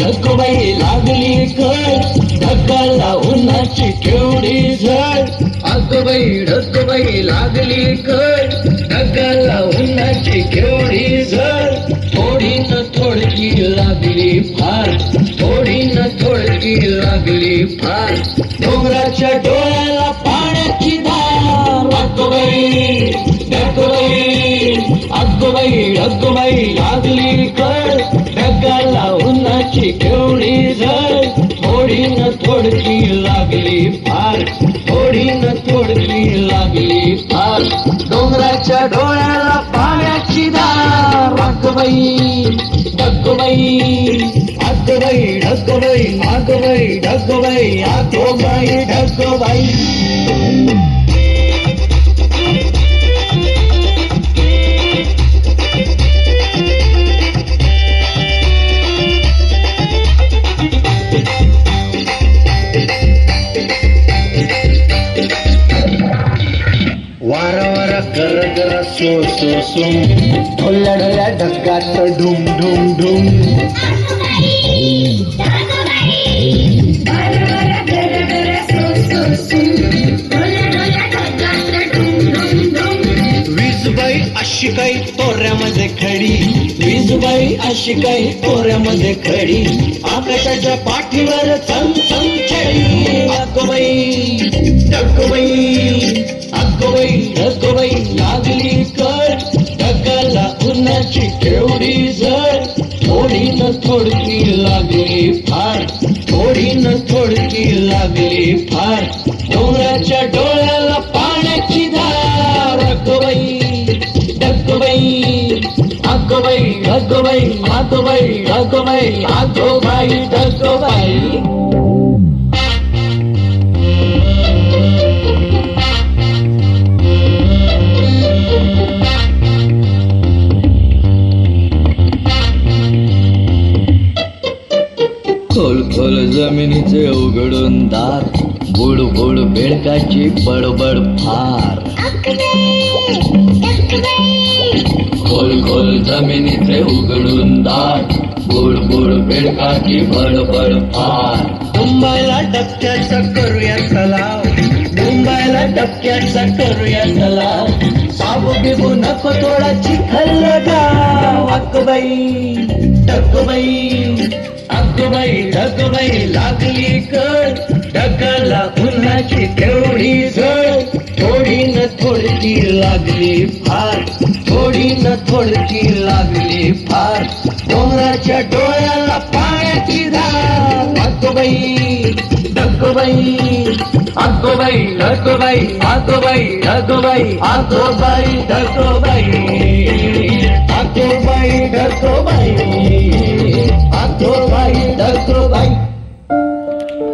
अगोबाई लागली कळ ढगाला उन्हाची केवढी झळ. अगोबाई लागली कळ ढगाला उन्हाची केवढी झळ. थोडी न थोडकी लागली फार, थोडी न थोडकी लागली फार. डोंगराच्या डोळ्याला पाण्याची धार. अगोबाई लागली कळ ढगाला उन्हाची केवढी झळ. थोडी न थोडकी लागली फार, थोडी न थोडकी लागली फार. डोंगराच्या डोळ्याला पाण्याची धार. अगोबाई ढगोबाई. वारा वारा कर कर सो सो सोम. ढोल्या ढोल्या ढगात ढुम ढुम ढुम. वीजबाई अशी काही तोऱ्यामध्ये खडी. वीजबाई अशी काही तोऱ्यामध्ये खडी. आकाशाच्या पाठीवर चमचम छडी. अगोबाई लागली कळ ढगाला उन्हाची केवढी झळ. थोडी न थोडकी लागली फार, थोडी न थोडकी लागली फार. डोंगराच्या डोळ्याला पाण्याची धार. अगोबाई ढगोबाई. खोल खोल जमिनीचे उघडून दार. बुड बुड बेडकाची बडबड फार. खोल खोल जमिनीचे उघडून दार. बुड बुड बेडकाची बडबड फार. मुंबईला डबक्याचा करूया तलाव. मुंबईला डबक्याचा करूया तलाव. साबू बिबू नको थोडा चिखल लगाव. अगोबाई लागली कळ ढगाला उन्हाची केवढी झळ. थोडी न थोडकी लागली फार, थोडी न थोडकी लागली फार. डोंगराच्या डोळ्याला पाण्याची धार. अगोबाई ढगोबाई.